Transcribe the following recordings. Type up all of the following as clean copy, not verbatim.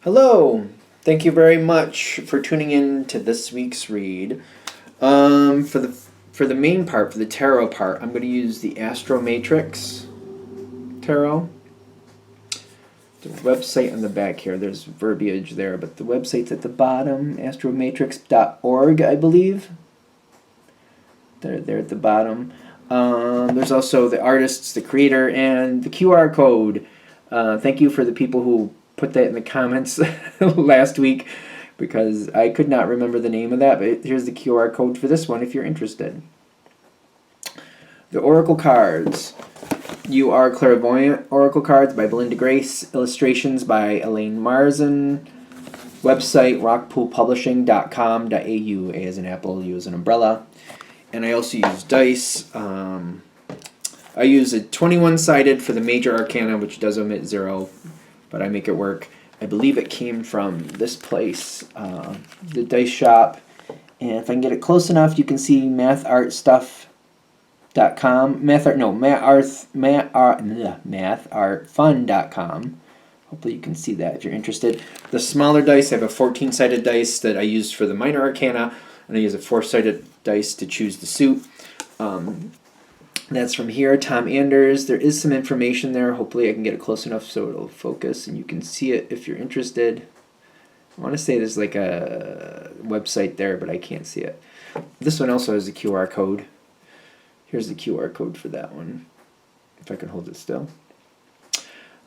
Hello. Thank you very much for tuning in to this week's read. For the main part, for the tarot part, I'm going to use the Astro Matrix tarot. The website on the back here, there's verbiage there, but the website's at the bottom, astromatrix.org, I believe. They're at the bottom. There's also the artists, the creator, and the QR code. Thank you for the people who put that in the comments last week because I could not remember the name of that, but here's the QR code for this one if you're interested. The Oracle cards. You Are Clairvoyant Oracle cards by Belinda Grace. Illustrations by Elaine Marzin. Website rockpoolpublishing.com.au. A as an apple, U as an umbrella. And I also use dice. I use a 21-sided for the major arcana, which does omit 0, but I make it work. I believe it came from this place, the dice shop. And if I can get it close enough, you can see mathartstuff.com. mathartfun.com. Hopefully you can see that if you're interested. The smaller dice, I have a 14-sided dice that I use for the minor arcana, and I use a 4-sided dice to choose the suit. That's from here, Tom Anders. There is some information there. Hopefully I can get it close enough so it'll focus and you can see it if you're interested. I want to say there's like a website there, but I can't see it. This one also has a QR code. Here's the QR code for that one, if I can hold it still.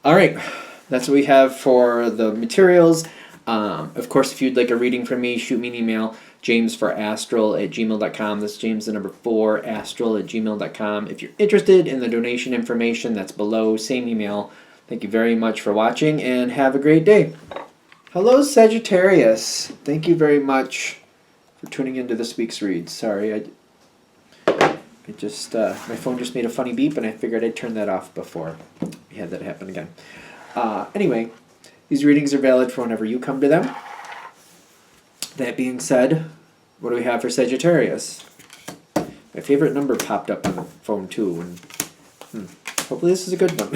All right, that's what we have for the materials. Of course, if you'd like a reading from me, shoot me an email, james4astral@gmail.com. That's James the number 4, astral@gmail.com. If you're interested in the donation information, that's below, same email. Thank you very much for watching, and have a great day. Hello, Sagittarius. Thank you very much for tuning into this week's read. Sorry, I just my phone just made a funny beep, and I figured I'd turn that off before we had that happen again. Anyway, these readings are valid for whenever you come to them. That being said, what do we have for Sagittarius? My favorite number popped up on the phone too, and hopefully this is a good one.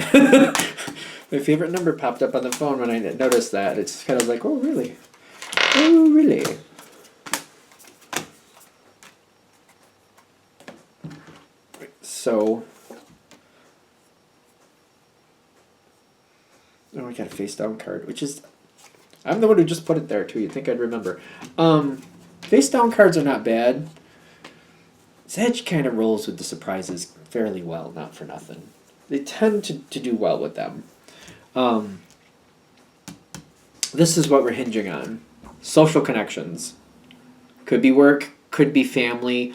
My favorite number popped up on the phone when I noticed that. It's kind of like, oh really? Oh really? So, oh, I got a face down card, which is, I'm the one who just put it there too. You'd think I'd remember. Face down cards are not bad. Sag kind of rolls with the surprises fairly well, not for nothing. They tend to do well with them. This is what we're hinging on. Social connections. Could be work, could be family,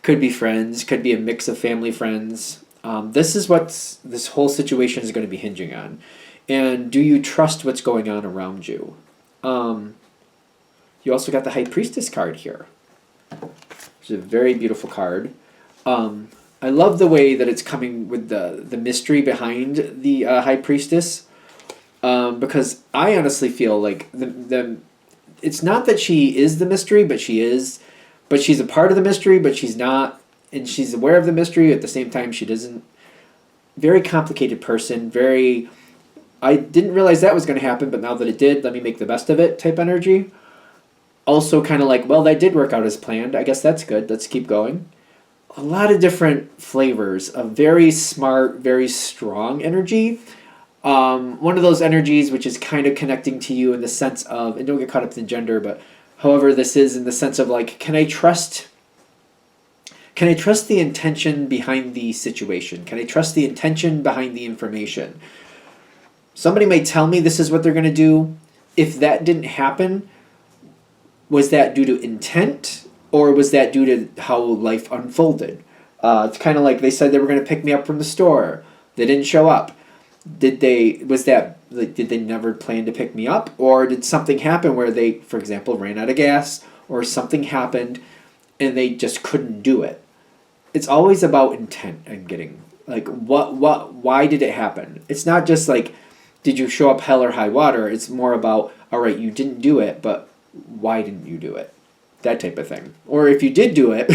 could be friends, could be a mix of family friends. This is what this whole situation is going to be hinging on. And do you trust what's going on around you? You also got the High Priestess card here. It's a very beautiful card. I love the way that it's coming with the mystery behind the High Priestess. Because I honestly feel like it's not that she is the mystery, but she is. But she's a part of the mystery, but she's not. And she's aware of the mystery. At the same time, she doesn't. Very complicated person. Very, I didn't realize that was going to happen, but now that it did, let me make the best of it type energy. Also kind of like, well, that did work out as planned. I guess that's good. Let's keep going. A lot of different flavors of very smart, very strong energy. One of those energies which is kind of connecting to you in the sense of, and don't get caught up in gender, but however this is in the sense of like, can I trust the intention behind the situation? Can I trust the intention behind the information? Somebody might tell me this is what they're going to do. If that didn't happen, was that due to intent or was that due to how life unfolded? It's kind of like they said they were going to pick me up from the store. They didn't show up. Did they never plan to pick me up, or did something happen where they, for example, ran out of gas, or something happened and they just couldn't do it? It's always about intent and getting like why did it happen? It's not just like, did you show up hell or high water? It's more about, all right, you didn't do it, but why didn't you do it? That type of thing. Or if you did do it,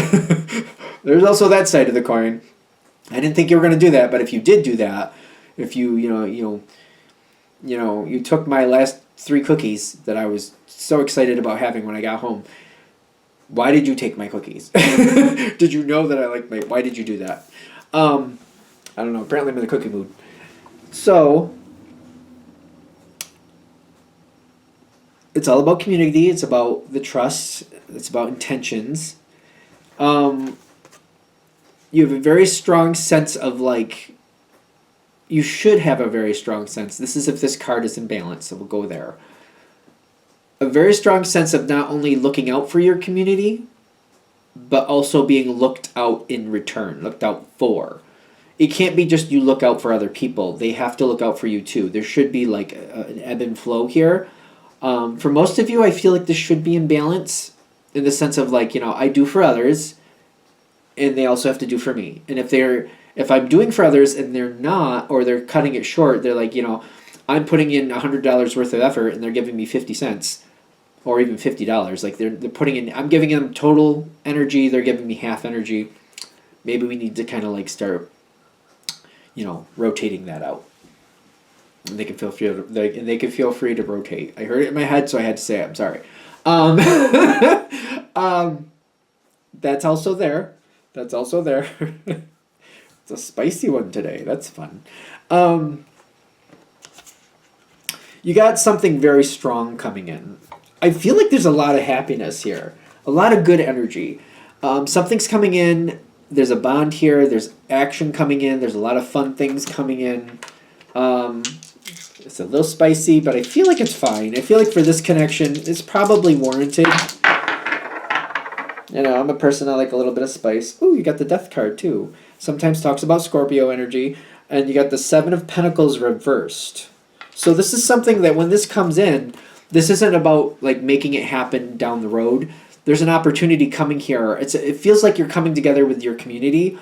there's also that side of the coin. I didn't think you were going to do that, but if you did do that, if you took my last 3 cookies that I was so excited about having when I got home. Why did you take my cookies? Did you know that I like my... Why did you do that? I don't know. Apparently I'm in the cookie mood. So, it's all about community. It's about the trust. It's about intentions. You have a very strong sense of, like... You should have a very strong sense. This is if this card is in balance, so we'll go there. A very strong sense of not only looking out for your community, but also being looked out in return, looked out for. It can't be just you look out for other people. They have to look out for you too. There should be like an ebb and flow here. For most of you, I feel like this should be in balance in the sense of like, I do for others and they also have to do for me. And if I'm doing for others and they're not, or they're cutting it short, they're like, I'm putting in $100 worth of effort and they're giving me 50 cents or even $50. Like they're putting in, I'm giving them total energy. They're giving me half energy. Maybe we need to kind of like start, rotating that out. And they can feel free to, they can feel free to rotate. I heard it in my head, so I had to say it. I'm sorry. That's also there. That's also there. It's a spicy one today. That's fun. You got something very strong coming in. I feel like there's a lot of happiness here. A lot of good energy. Something's coming in. There's a bond here. There's action coming in. There's a lot of fun things coming in. It's a little spicy, but I feel like it's fine. I feel like for this connection, it's probably warranted. I'm a person I like a little bit of spice. Ooh, you got the Death card too. Sometimes talks about Scorpio energy. And you got the 7 of Pentacles reversed. So this is something that when this comes in, this isn't about like making it happen down the road. There's an opportunity coming here. It feels like you're coming together with your community.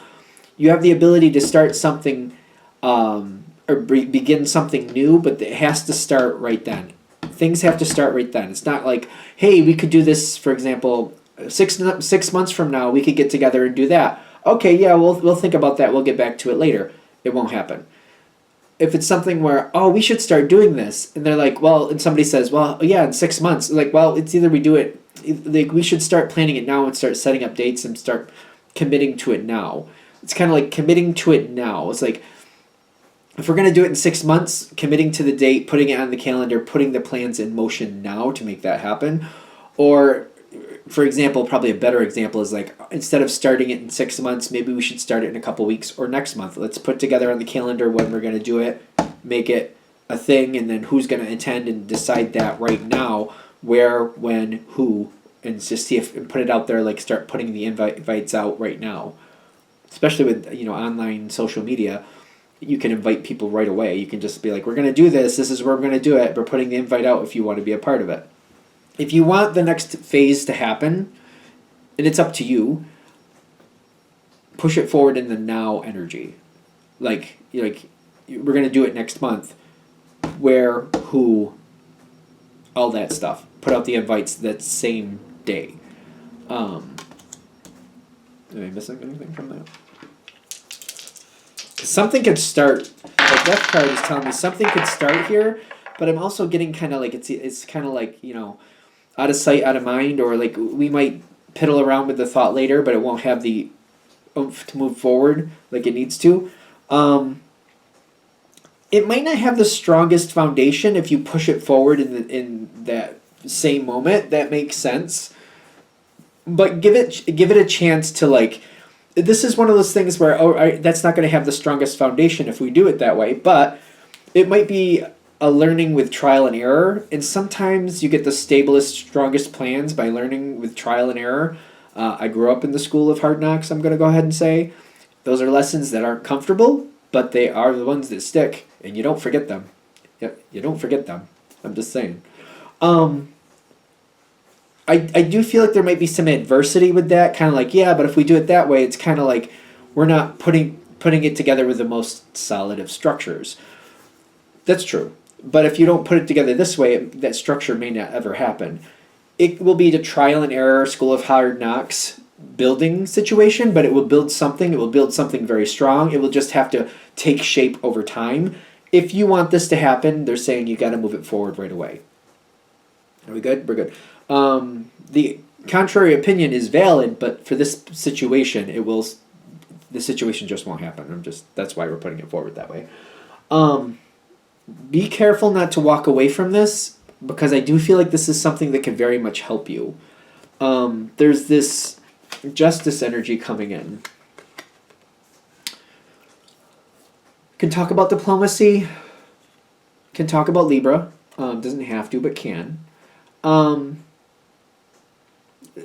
You have the ability to start something or begin something new, but it has to start right then. Things have to start right then. It's not like, hey, we could do this, for example, 6 months from now, we could get together and do that. Okay, yeah, we'll think about that. We'll get back to it later. It won't happen. If it's something where, we should start doing this, and they're like, well, and somebody says, well, yeah, in 6 months. Like, well, it's either we do it, like we should start planning it now and start setting up dates and start committing to it now. It's kind of like committing to it now. It's like, if we're going to do it in 6 months, committing to the date, putting it on the calendar, putting the plans in motion now to make that happen. Or, for example, probably a better example is like, instead of starting it in 6 months, maybe we should start it in a couple weeks or next month. Let's put together on the calendar when we're going to do it, make it a thing, and then who's going to attend and decide that right now, where, when, who, and just see if, and put it out there, like start putting the invites out right now. Especially with, online social media, you can invite people right away. You can just be like, we're going to do this. This is where we're going to do it. We're putting the invite out if you want to be a part of it. If you want the next phase to happen, and it's up to you, push it forward in the now energy. We're going to do it next month. Where, who, all that stuff. Put out the invites that same day. Am I missing anything from that? Something could start. The Death card is telling me something could start here, but I'm also getting kind of like it's kind of like out of sight, out of mind, or like we might piddle around with the thought later, but it won't have the oomph to move forward like it needs to. It might not have the strongest foundation if you push it forward in that same moment. That makes sense, but give it a chance to like. This is one of those things where that's not going to have the strongest foundation if we do it that way, but it might be a learning with trial and error, and sometimes you get the stablest, strongest plans by learning with trial and error. I grew up in the school of hard knocks, I'm going to go ahead and say. Those are lessons that aren't comfortable, but they are the ones that stick, and you don't forget them. Yep, you don't forget them. I'm just saying. I do feel like there might be some adversity with that, kind of like, yeah, but if we do it that way, it's kind of like we're not putting it together with the most solid of structures. That's true. But if you don't put it together this way, that structure may not ever happen. It will be the trial and error, school of hard knocks building situation, but it will build something. It will build something very strong. It will just have to take shape over time. If you want this to happen, they're saying you got to move it forward right away. Are we good? We're good. The contrary opinion is valid, but for this situation, the situation just won't happen. That's why we're putting it forward that way. Be careful not to walk away from this, because I do feel like this is something that can very much help you. There's this justice energy coming in. Can talk about diplomacy. Can talk about Libra. Doesn't have to, but can.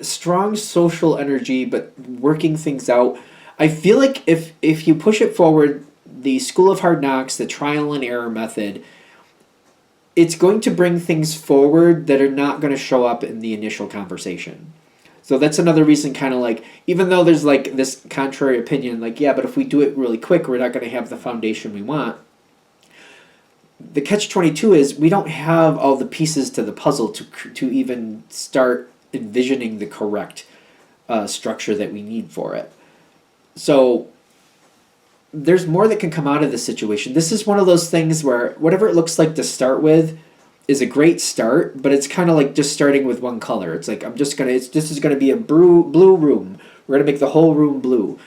Strong social energy, but working things out. I feel like if you push it forward, the School of Hard Knocks, the trial and error method, it's going to bring things forward that are not going to show up in the initial conversation. So that's another reason, kind of like, even though there's like this contrary opinion, like, yeah, but if we do it really quick, we're not going to have the foundation we want. The catch-22 is we don't have all the pieces to the puzzle to even start envisioning the correct structure that we need for it. So there's more that can come out of this situation. This is one of those things where whatever it looks like to start with is a great start, but it's kind of like just starting with one color. It's like, this is gonna be a blue room. We're gonna make the whole room blue.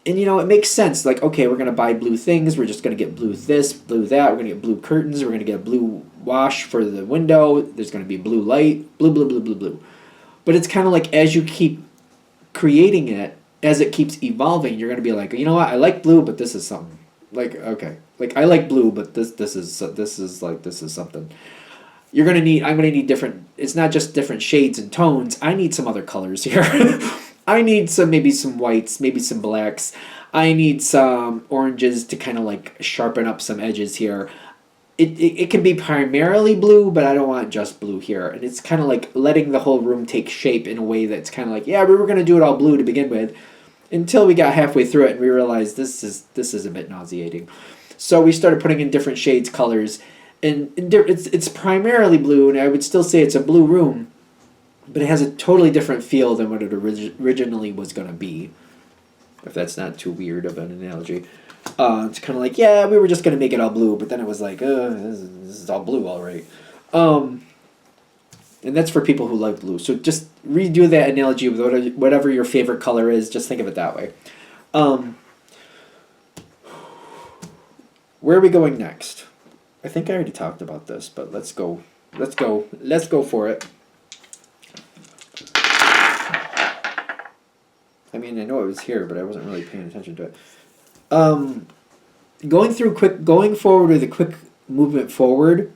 And it makes sense. Like, okay, we're gonna buy blue things. We're just gonna get blue this, blue that. We're gonna get blue curtains. We're gonna get a blue wash for the window. There's gonna be blue light, blue, blue, blue, blue, blue. But it's kind of like as you keep creating it, as it keeps evolving, you're gonna be like, you know what? I like blue, but this is something. Like, okay, like I like blue, but this is something. I'm gonna need different. It's not just different shades and tones. I need some other colors here. I need maybe some whites, maybe some blacks. I need some oranges to kind of like sharpen up some edges here. It can be primarily blue, but I don't want just blue here. And it's kind of like letting the whole room take shape in a way that's kind of like, yeah, we were gonna do it all blue to begin with, until we got halfway through it and we realized this is a bit nauseating. So we started putting in different shades, colors, and it's primarily blue, and I would still say it's a blue room, but it has a totally different feel than what it originally was going to be, if that's not too weird of an analogy. It's kind of like, yeah, we were just going to make it all blue, but then it was like, this is all blue, all right. And that's for people who like blue. So just redo that analogy with whatever your favorite color is. Just think of it that way. Where are we going next? I think I already talked about this, but let's go for it. I mean, I know it was here, but I wasn't really paying attention to it. Going forward with a quick movement forward.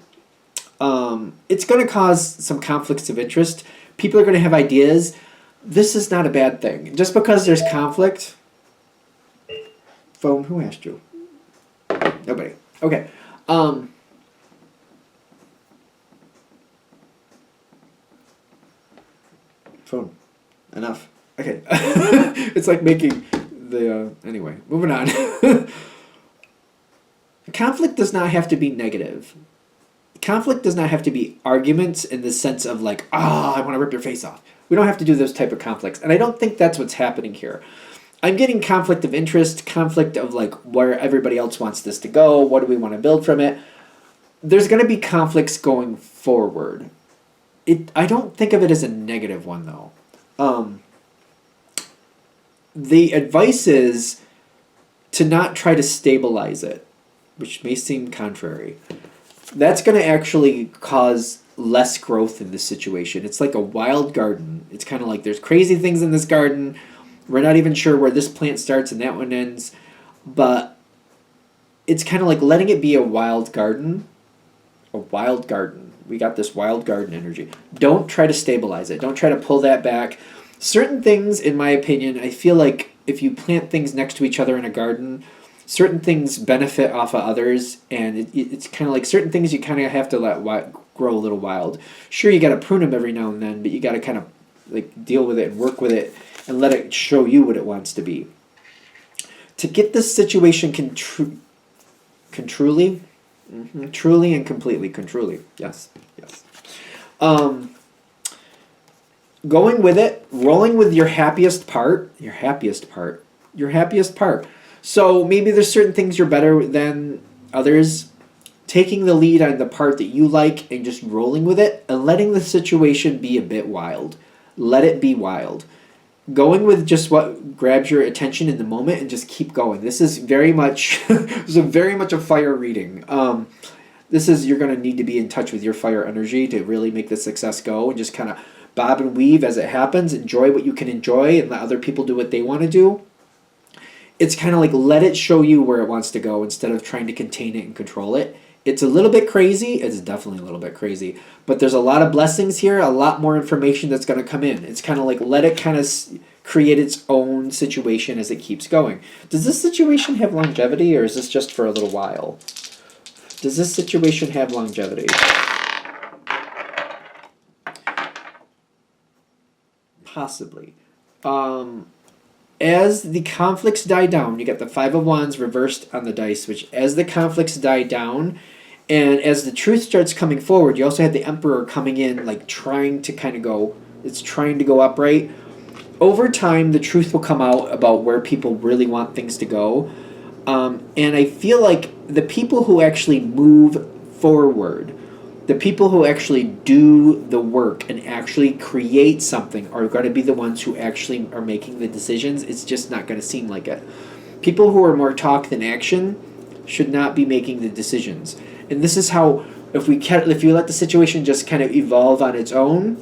It's going to cause some conflicts of interest. People are going to have ideas. This is not a bad thing. Just because there's conflict. Phone, who asked you? Nobody. Okay. Phone. Enough. Okay. It's like making the... anyway, moving on. Conflict does not have to be negative. Conflict does not have to be arguments in the sense of like, I want to rip your face off. We don't have to do those type of conflicts. And I don't think that's what's happening here. I'm getting conflict of interest, conflict of like where everybody else wants this to go. What do we want to build from it? There's going to be conflicts going forward. I don't think of it as a negative one though. The advice is to not try to stabilize it, which may seem contrary. That's going to actually cause less growth in this situation. It's like a wild garden. It's kind of like there's crazy things in this garden. We're not even sure where this plant starts and that one ends. But it's kind of like letting it be a wild garden. A wild garden. We got this wild garden energy. Don't try to stabilize it. Don't try to pull that back. Certain things, in my opinion, I feel like if you plant things next to each other in a garden, certain things benefit off of others, and it's kind of like certain things you kind of have to let grow a little wild. Sure, you got to prune them every now and then, but you got to kind of like deal with it and work with it and let it show you what it wants to be. To get this situation truly and completely, yes. Going with it, rolling with your happiest part. So maybe there's certain things you're better than others. taking the lead on the part that you like and just rolling with it and letting the situation be a bit wild. Let it be wild. Going with just what grabs your attention in the moment and just keep going. This is very much a fire reading. This is, you're going to need to be in touch with your fire energy to really make the success go, and just kind of bob and weave as it happens. Enjoy what you can enjoy and let other people do what they want to do. It's kind of like, let it show you where it wants to go instead of trying to contain it and control it. It's a little bit crazy. It's definitely a little bit crazy. But there's a lot of blessings here, a lot more information that's going to come in. It's kind of like, let it kind of create its own situation as it keeps going. Does this situation have longevity, or is this just for a little while? Does this situation have longevity? Possibly. As the conflicts die down, you get the Five of Wands reversed on the dice, which as the conflicts die down, and as the truth starts coming forward, you also have the Emperor coming in, like trying to kind of go, it's trying to go upright. Over time, the truth will come out about where people really want things to go. And I feel like the people who actually move forward, the people who actually do the work and actually create something, are going to be the ones who actually are making the decisions. It's just not going to seem like it. People who are more talk than action should not be making the decisions. And this is how, if you let the situation just kind of evolve on its own,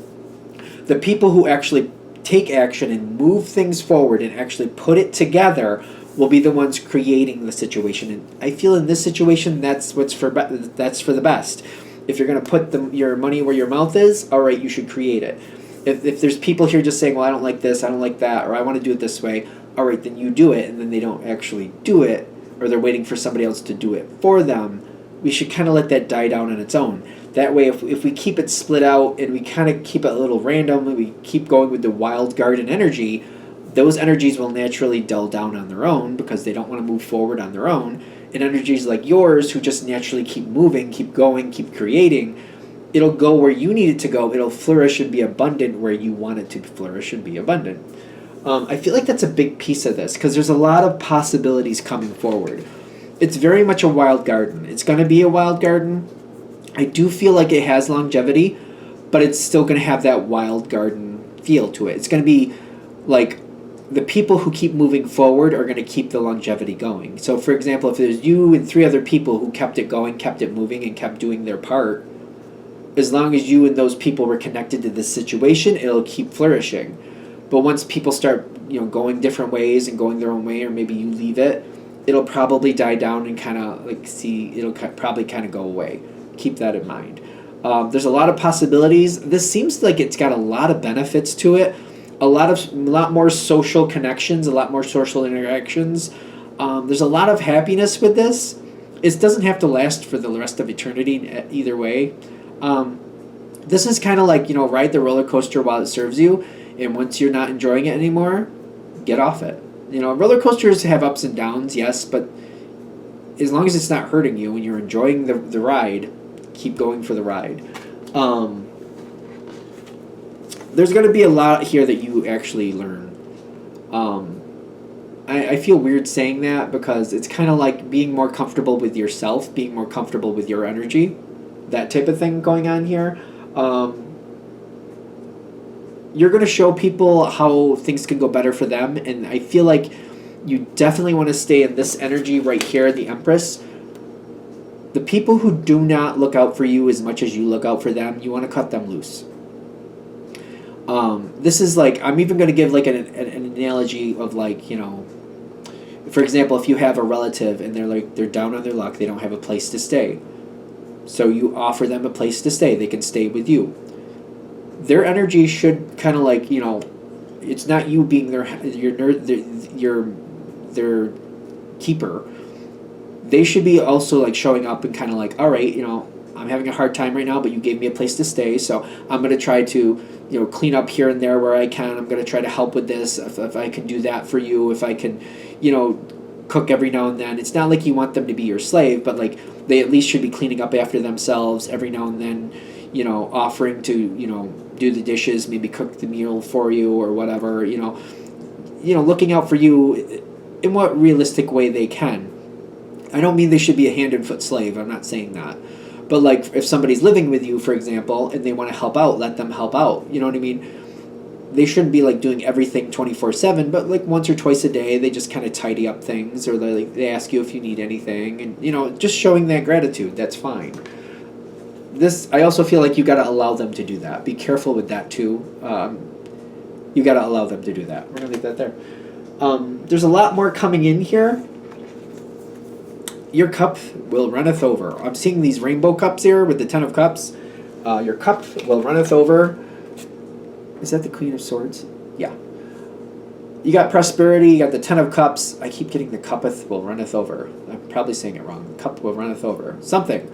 the people who actually take action and move things forward and actually put it together will be the ones creating the situation. And I feel in this situation, that's for the best. If you're going to put your money where your mouth is, all right, you should create it. If there's people here just saying, well, I don't like this, I don't like that, or I want to do it this way, all right, then you do it, and then they don't actually do it, or they're waiting for somebody else to do it for them, we should kind of let that die down on its own. That way, if we keep it split out and we kind of keep it a little random and we keep going with the wild garden energy, those energies will naturally dull down on their own because they don't want to move forward on their own. And energies like yours, who just naturally keep moving, keep going, keep creating, it'll go where you need it to go. It'll flourish and be abundant where you want it to flourish and be abundant. I feel like that's a big piece of this because there's a lot of possibilities coming forward. It's very much a wild garden. It's going to be a wild garden. I do feel like it has longevity, but it's still going to have that wild garden feel to it. It's going to be like the people who keep moving forward are going to keep the longevity going. So, for example, if there's you and 3 other people who kept it going, kept it moving, and kept doing their part, as long as you and those people were connected to this situation, it'll keep flourishing. But once people start, going different ways and going their own way, or maybe you leave it, it'll probably die down and kind of it'll probably kind of go away. Keep that in mind. There's a lot of possibilities. This seems like it's got a lot of benefits to it. A lot more social connections, a lot more social interactions. There's a lot of happiness with this. It doesn't have to last for the rest of eternity either way. This is kind of like, ride the roller coaster while it serves you, and once you're not enjoying it anymore, get off it. Roller coasters have ups and downs, yes, but as long as it's not hurting you and you're enjoying the ride, keep going for the ride. There's going to be a lot here that you actually learn. I feel weird saying that because it's kind of like being more comfortable with yourself, being more comfortable with your energy, that type of thing going on here. You're going to show people how things can go better for them, and I feel like you definitely want to stay in this energy right here, the Empress. The people who do not look out for you as much as you look out for them, you want to cut them loose. This is like, I'm even going to give like an analogy of like, for example, if you have a relative and they're down on their luck, they don't have a place to stay. So you offer them a place to stay. They can stay with you. Their energy should kind of like, it's not you being their keeper. They should be also like showing up and kind of like, all right, I'm having a hard time right now, but you gave me a place to stay, so I'm going to try to, clean up here and there where I can. I'm going to try to help with this if I can do that for you, if I can, cook every now and then. It's not like you want them to be your slave, but like they at least should be cleaning up after themselves every now and then, offering to, do the dishes, maybe cook the meal for you or whatever, looking out for you in what realistic way they can. I don't mean they should be a hand and foot slave. I'm not saying that. But like if somebody's living with you, for example, and they want to help out, let them help out. You know what I mean? They shouldn't be like doing everything 24/7, but like once or twice a day, they just kind of tidy up things, or they ask you if you need anything, and just showing that gratitude. That's fine. I also feel like you got to allow them to do that. Be careful with that too. You got to allow them to do that. We're gonna leave that there. There's a lot more coming in here. Your cup will runneth over. I'm seeing these rainbow cups here with the 10 of Cups. Your cup will runneth over. Is that the Queen of Swords? Yeah. You got prosperity, you got the 10 of Cups. I keep getting the cuppeth will runneth over. I'm probably saying it wrong. The cup will runneth over. Something.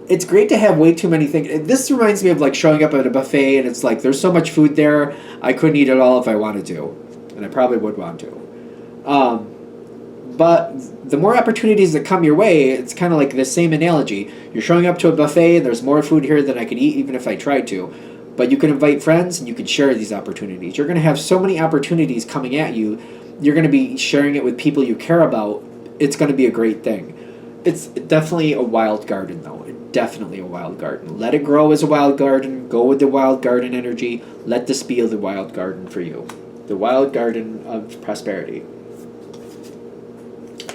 It's great to have way too many things. This reminds me of like showing up at a buffet and it's like there's so much food there, I couldn't eat it all if I wanted to. And I probably would want to. But the more opportunities that come your way, it's kind of like the same analogy. You're showing up to a buffet and there's more food here than I could eat even if I tried to. But you can invite friends and you can share these opportunities. You're going to have so many opportunities coming at you. You're going to be sharing it with people you care about. It's going to be a great thing. It's definitely a wild garden, though. Definitely a wild garden. Let it grow as a wild garden. Go with the wild garden energy. Let this be the wild garden for you. The wild garden of prosperity.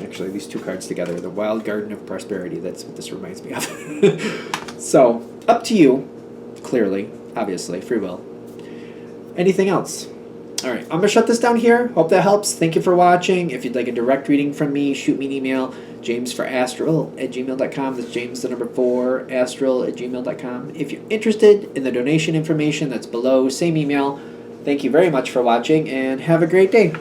Actually, these two cards together, the wild garden of prosperity, that's what this reminds me of. So, up to you, clearly, obviously, free will. Anything else? All right, I'm going to shut this down here. Hope that helps. Thank you for watching. If you'd like a direct reading from me, shoot me an email, jamesforastral@gmail.com. That's James, the number 4, astral@gmail.com. If you're interested in the donation information that's below, same email. Thank you very much for watching, and have a great day.